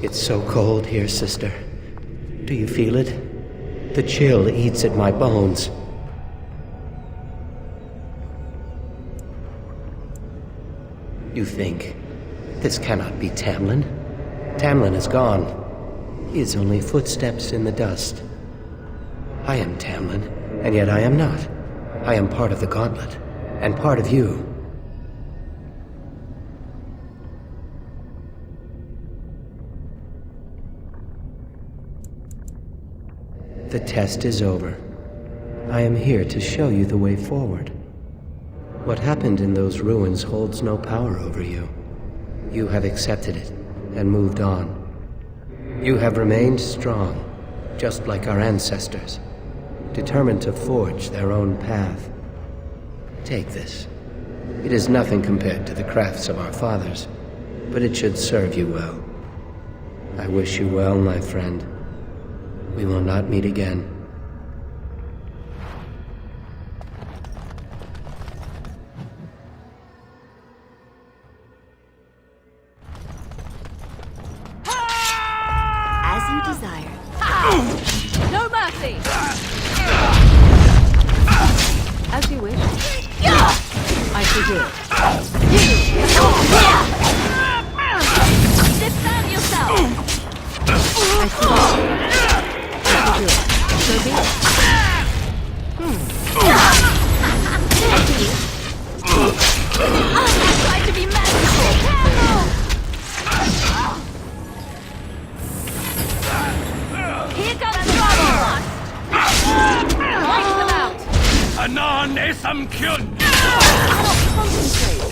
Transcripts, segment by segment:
It's so cold here, sister. Do you feel it? The chill eats at my bones. You think, this cannot be Tamlin? Tamlin is gone. He is only footsteps in the dust. I am Tamlin, and yet I am not. I am part of the Gauntlet, and part of you. The test is over. I am here to show you the way forward. What happened in those ruins holds no power over you. You have accepted it and moved on. You have remained strong, just like our ancestors, determined to forge their own path. Take this. It is nothing compared to the crafts of our fathers, but it should serve you well. I wish you well, my friend. We will not meet again. As you desire. No mercy! As you wish. I shall do it. Defend yourself! I see. I shall do it. So be it. I try to be magical! Here comes trouble! Wipe them out! Anon esam kyun! Concentrate!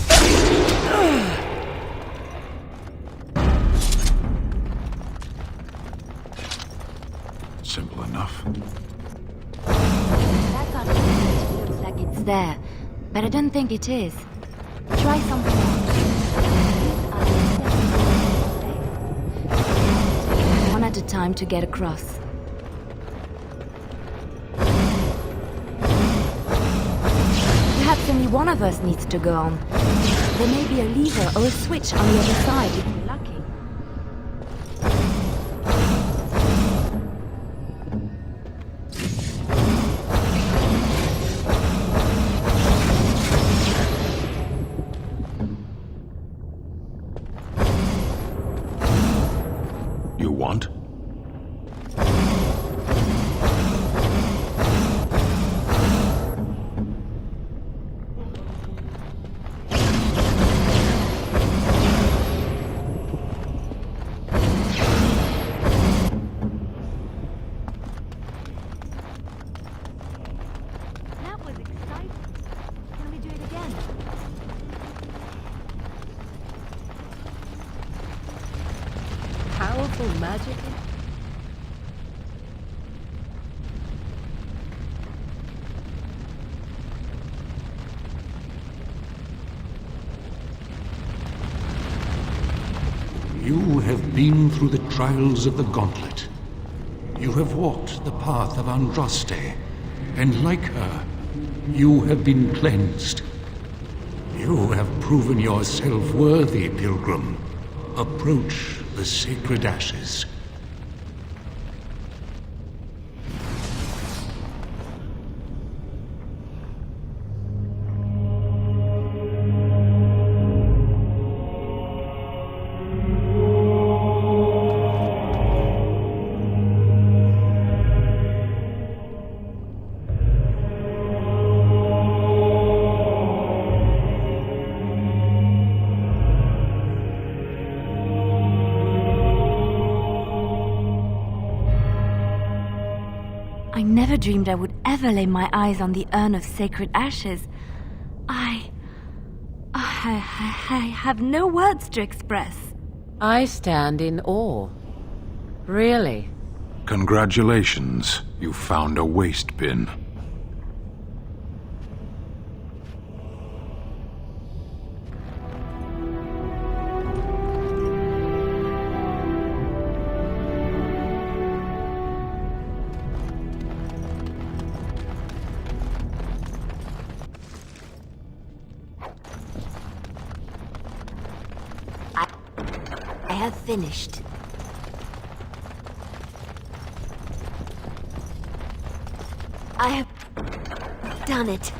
Simple enough. That artifact looks like it's there, but I don't think it is. Try something else. One at a time to get across. Perhaps only one of us needs to go on. There may be a lever or a switch on the other side if we're lucky. You want? That was exciting. Can we do it again? Powerful magic? You have been through the trials of the Gauntlet. You have walked the path of Andraste, and like her, you have been cleansed. You have proven yourself worthy, pilgrim. Approach the sacred ashes. I never dreamed I would ever lay my eyes on the urn of sacred ashes. I have no words to express. I stand in awe. Really? Congratulations, you found a waste bin. I have finished. I have done it.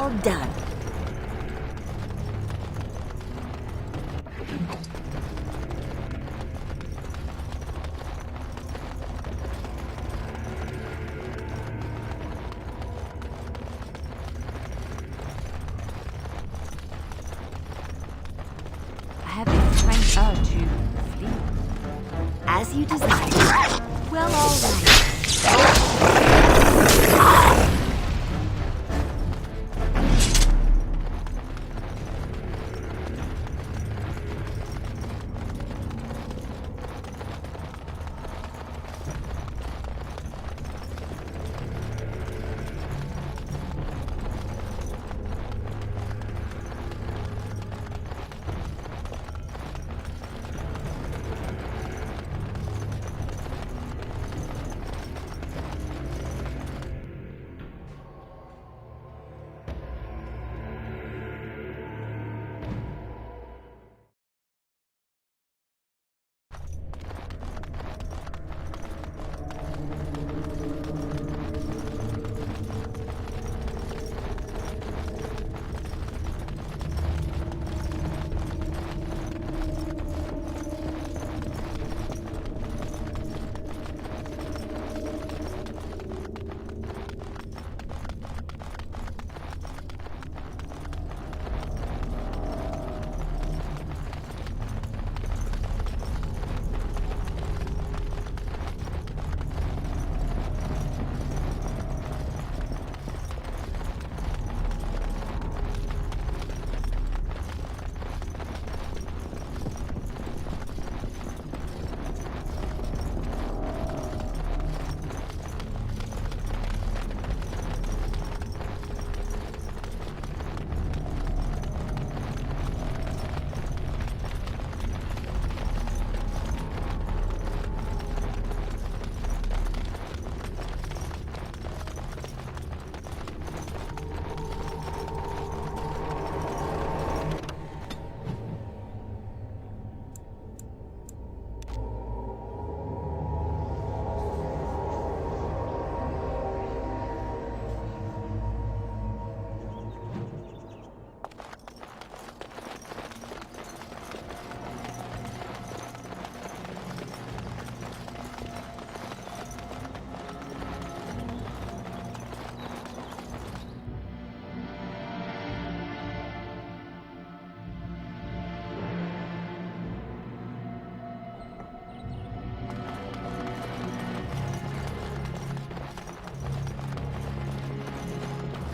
all done. I have a strange urge to sleep. As you desire. Well, all right.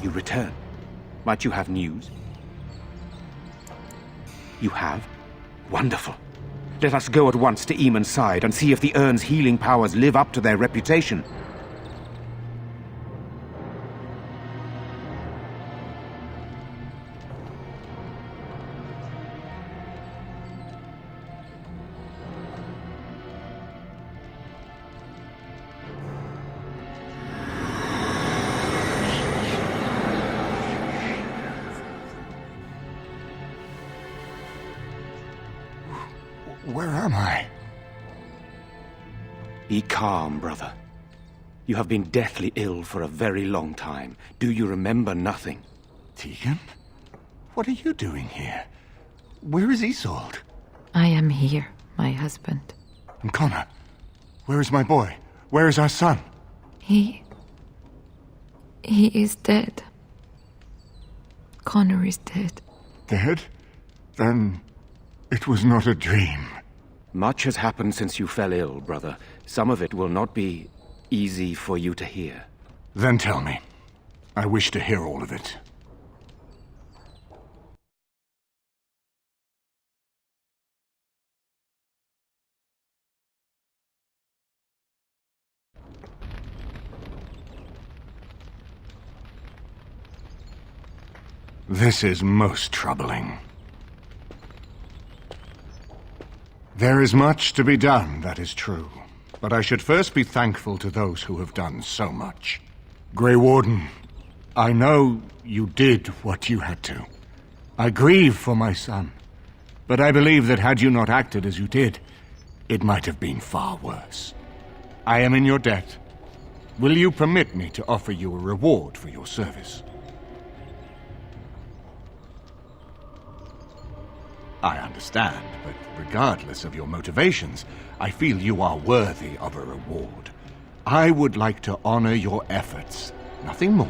You return. Might you have news? You have? Wonderful. Let us go at once to Eamon's side and see if the urn's healing powers live up to their reputation. Where am I? Be calm, brother. You have been deathly ill for a very long time. Do you remember nothing? Tegan? What are you doing here? Where is Isolde? I am here, my husband. And Connor? Where is my boy? Where is our son? He is dead. Connor is dead. Dead? Then it was not a dream. Much has happened since you fell ill, brother. Some of it will not be easy for you to hear. Then tell me. I wish to hear all of it. This is most troubling. There is much to be done, that is true. But I should first be thankful to those who have done so much. Grey Warden, I know you did what you had to. I grieve for my son. But I believe that had you not acted as you did, it might have been far worse. I am in your debt. Will you permit me to offer you a reward for your service? I understand, but regardless of your motivations, I feel you are worthy of a reward. I would like to honor your efforts, nothing more.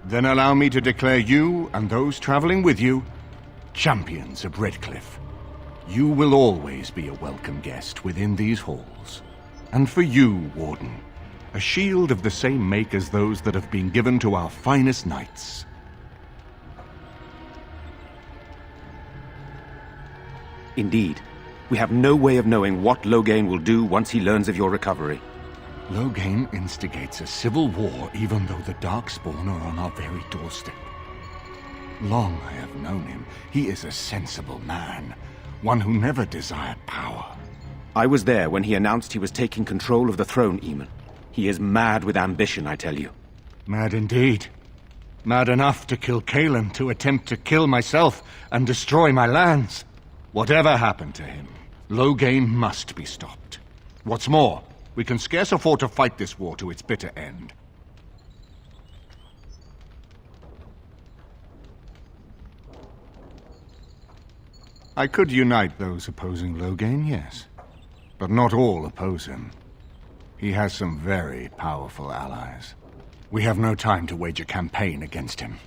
Then allow me to declare you and those traveling with you champions of Redcliffe. You will always be a welcome guest within these halls. And for you, Warden, a shield of the same make as those that have been given to our finest knights. Indeed. We have no way of knowing what Loghain will do once he learns of your recovery. Loghain instigates a civil war even though the Darkspawn are on our very doorstep. Long I have known him. He is a sensible man, one who never desired power. I was there when he announced he was taking control of the throne, Eamon. He is mad with ambition, I tell you. Mad indeed. Mad enough to kill Cailan, to attempt to kill myself and destroy my lands. Whatever happened to him, Loghain must be stopped. What's more, we can scarce afford to fight this war to its bitter end. I could unite those opposing Loghain, yes. But not all oppose him. He has some very powerful allies. We have no time to wage a campaign against him.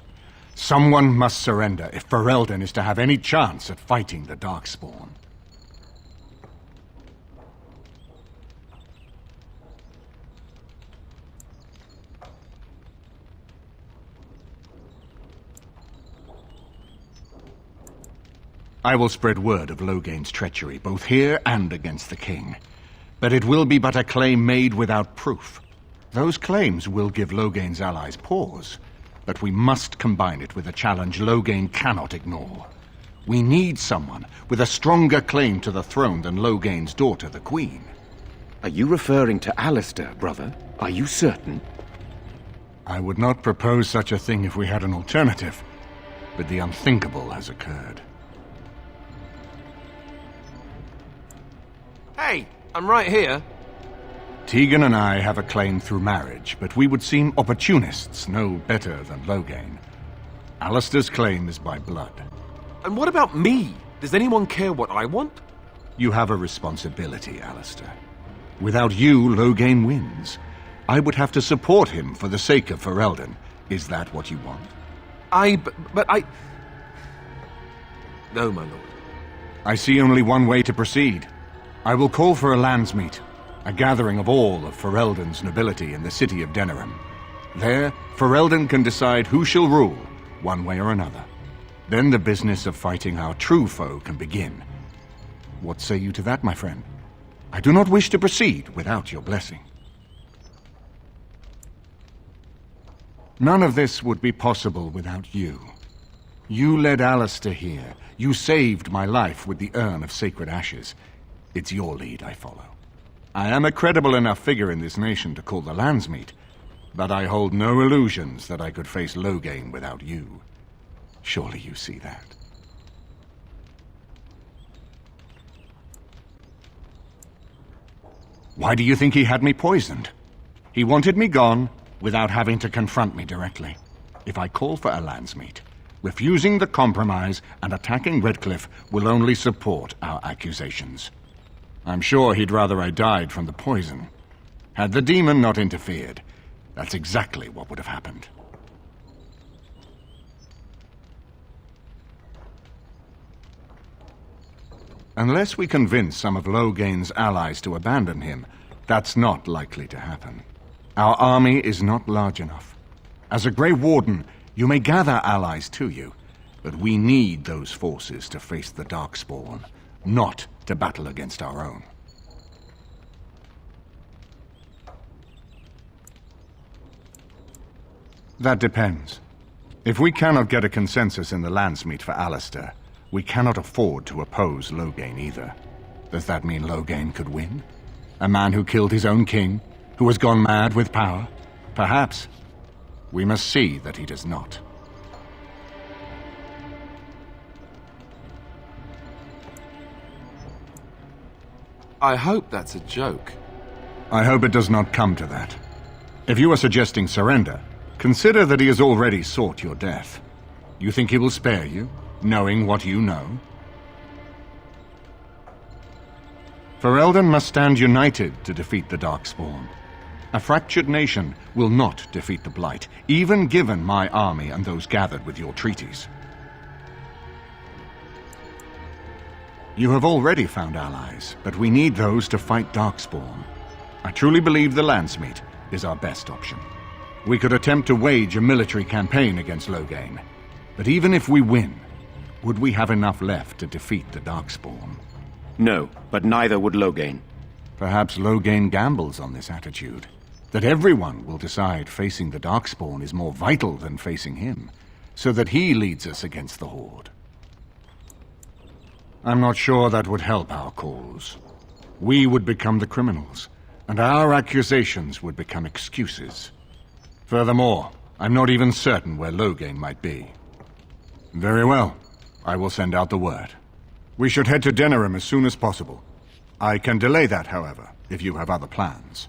Someone must surrender if Ferelden is to have any chance at fighting the Darkspawn. I will spread word of Loghain's treachery, both here and against the king. But it will be but a claim made without proof. Those claims will give Loghain's allies pause, but we must combine it with a challenge Loghain cannot ignore. We need someone with a stronger claim to the throne than Loghain's daughter, the Queen. Are you referring to Alistair, brother? Are you certain? I would not propose such a thing if we had an alternative, but the unthinkable has occurred. Hey, I'm right here. Tegan and I have a claim through marriage, but we would seem opportunists no better than Loghain. Alistair's claim is by blood. And what about me? Does anyone care what I want? You have a responsibility, Alistair. Without you, Loghain wins. I would have to support him for the sake of Ferelden. Is that what you want? But I... No, my lord. I see only one way to proceed. I will call for a landsmeet, a gathering of all of Ferelden's nobility in the city of Denerim. There, Ferelden can decide who shall rule, one way or another. Then the business of fighting our true foe can begin. What say you to that, my friend? I do not wish to proceed without your blessing. None of this would be possible without you. You led Alistair here. You saved my life with the urn of sacred ashes. It's your lead I follow. I am a credible enough figure in this nation to call the landsmeet, but I hold no illusions that I could face Loghain without you. Surely you see that. Why do you think he had me poisoned? He wanted me gone without having to confront me directly. If I call for a landsmeet, refusing the compromise and attacking Redcliffe will only support our accusations. I'm sure he'd rather I died from the poison. Had the demon not interfered, that's exactly what would have happened. Unless we convince some of Loghain's allies to abandon him, that's not likely to happen. Our army is not large enough. As a Grey Warden, you may gather allies to you, but we need those forces to face the Darkspawn, not to battle against our own. That depends. If we cannot get a consensus in the landsmeet for Alistair, we cannot afford to oppose Loghain either. Does that mean Loghain could win? A man who killed his own king, who has gone mad with power? Perhaps. We must see that he does not. I hope that's a joke. I hope it does not come to that. If you are suggesting surrender, consider that he has already sought your death. You think he will spare you? knowing what you know? Ferelden must stand united to defeat the Darkspawn. A fractured nation will not defeat the Blight, even given my army and those gathered with your treaties. You have already found allies, but we need those to fight Darkspawn. I truly believe the Landsmeet is our best option. We could attempt to wage a military campaign against Loghain, but even if we win, would we have enough left to defeat the Darkspawn? No, but neither would Loghain. Perhaps Loghain gambles on this attitude, that everyone will decide facing the Darkspawn is more vital than facing him, so that he leads us against the Horde. I'm not sure that would help our cause. We would become the criminals, and our accusations would become excuses. Furthermore, I'm not even certain where Loghain might be. Very well. I will send out the word. We should head to Denerim as soon as possible. I can delay that, however, if you have other plans.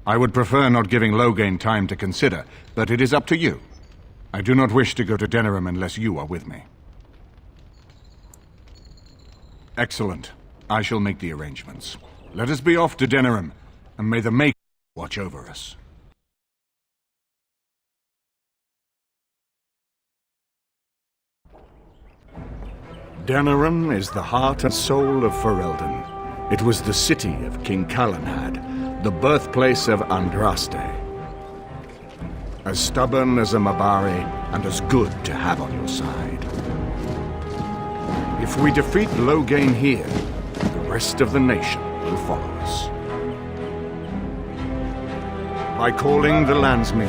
I would prefer not giving Loghain time to consider, but it is up to you. I do not wish to go to Denerim unless you are with me. Excellent. I shall make the arrangements. Let us be off to Denerim, and may the Maker watch over us. Denerim is the heart and soul of Ferelden. It was the city of King Calenhad, the birthplace of Andraste. As stubborn as a Mabari, and as good to have on your side. If we defeat Loghain here, the rest of the nation will follow us. By calling the Landsmeet,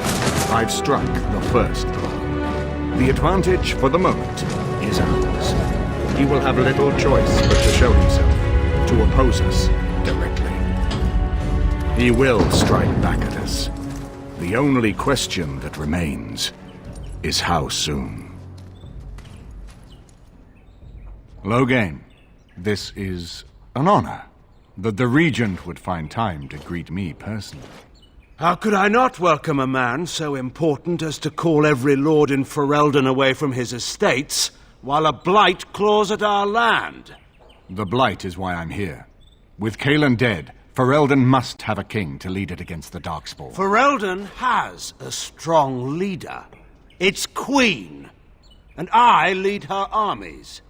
I've struck the first blow. The advantage, for the moment, is ours. He will have little choice but to show himself, to oppose us directly. He will strike back at us. The only question that remains is how soon. Loghain, this is an honor, that the Regent would find time to greet me personally. How could I not welcome a man so important as to call every lord in Ferelden away from his estates, while a blight claws at our land? The blight is why I'm here. With Cailan dead, Ferelden must have a king to lead it against the Darkspawn. Ferelden has a strong leader. Its queen. And I lead her armies.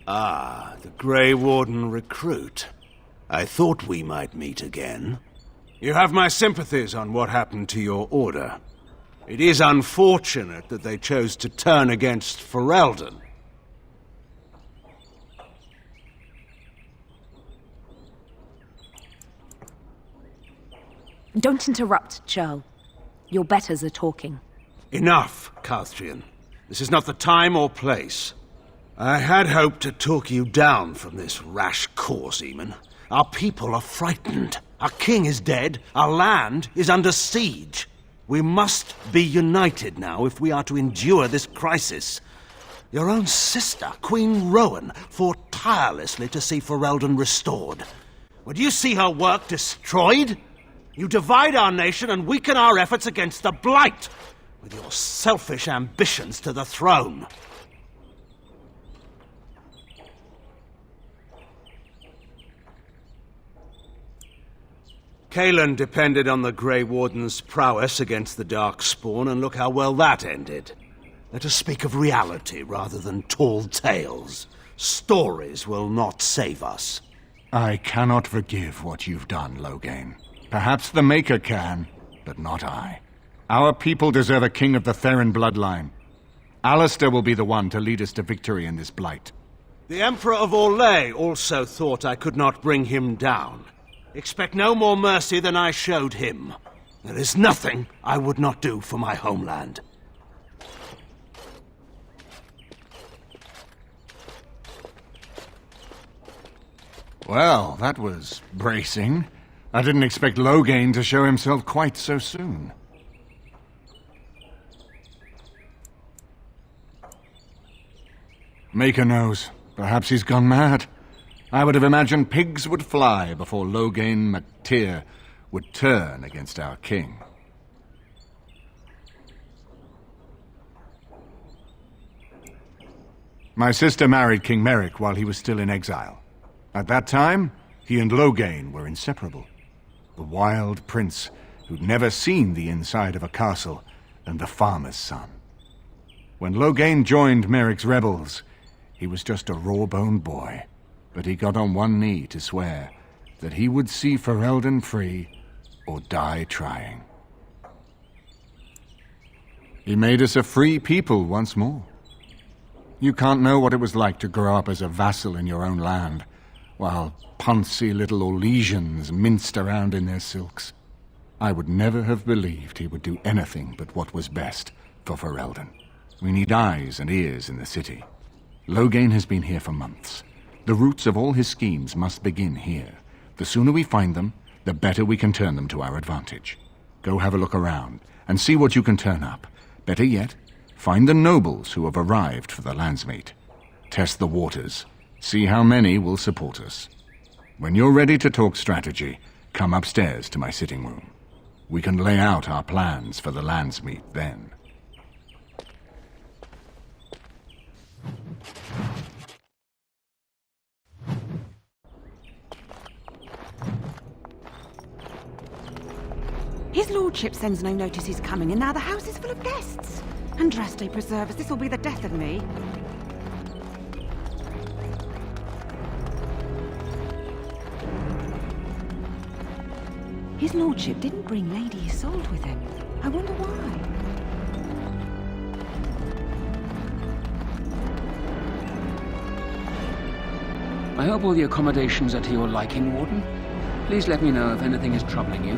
Ah, the Grey Warden recruit. I thought we might meet again. You have my sympathies on what happened to your order. It is unfortunate that they chose to turn against Ferelden. Don't interrupt, Churl. Your betters are talking. Enough, Calthrian. This is not the time or place. I had hoped to talk you down from this rash course, Eamon. Our people are frightened. Our king is dead. Our land is under siege. We must be united now if we are to endure this crisis. Your own sister, Queen Rowan, fought tirelessly to see Ferelden restored. Would you see her work destroyed? You divide our nation and weaken our efforts against the Blight, with your selfish ambitions to the throne. Cailan depended on the Grey Warden's prowess against the Darkspawn, and look how well that ended. Let us speak of reality rather than tall tales. Stories will not save us. I cannot forgive what you've done, Loghain. Perhaps the Maker can, but not I. Our people deserve a king of the Theron bloodline. Alistair will be the one to lead us to victory in this blight. The Emperor of Orlais also thought I could not bring him down. Expect no more mercy than I showed him. There is nothing I would not do for my homeland. Well, that was bracing. I didn't expect Loghain to show himself quite so soon. Maker knows. Perhaps he's gone mad. I would have imagined pigs would fly before Loghain MacTyr would turn against our king. My sister married King Merrick while he was still in exile. At that time, he and Loghain were inseparable. The wild prince who'd never seen the inside of a castle and the farmer's son. When Loghain joined Merrick's rebels, he was just a raw-boned boy, but he got on one knee to swear that he would see Ferelden free or die trying. He made us a free people once more. You can't know what it was like to grow up as a vassal in your own land, while poncy little Orlesians minced around in their silks. I would never have believed he would do anything but what was best for Ferelden. We need eyes and ears in the city. Loghain has been here for months. The roots of all his schemes must begin here. The sooner we find them, the better we can turn them to our advantage. Go have a look around, and see what you can turn up. Better yet, find the nobles who have arrived for the landsmeet. Test the waters. See how many will support us. When you're ready to talk strategy, come upstairs to my sitting room. We can lay out our plans for the landsmeet then. His lordship sends no notice he's coming, and now the house is full of guests. Andraste preserve us, this will be the death of me. His lordship didn't bring Lady Isolde with him. I wonder why. I hope all the accommodations are to your liking, Warden. Please let me know if anything is troubling you.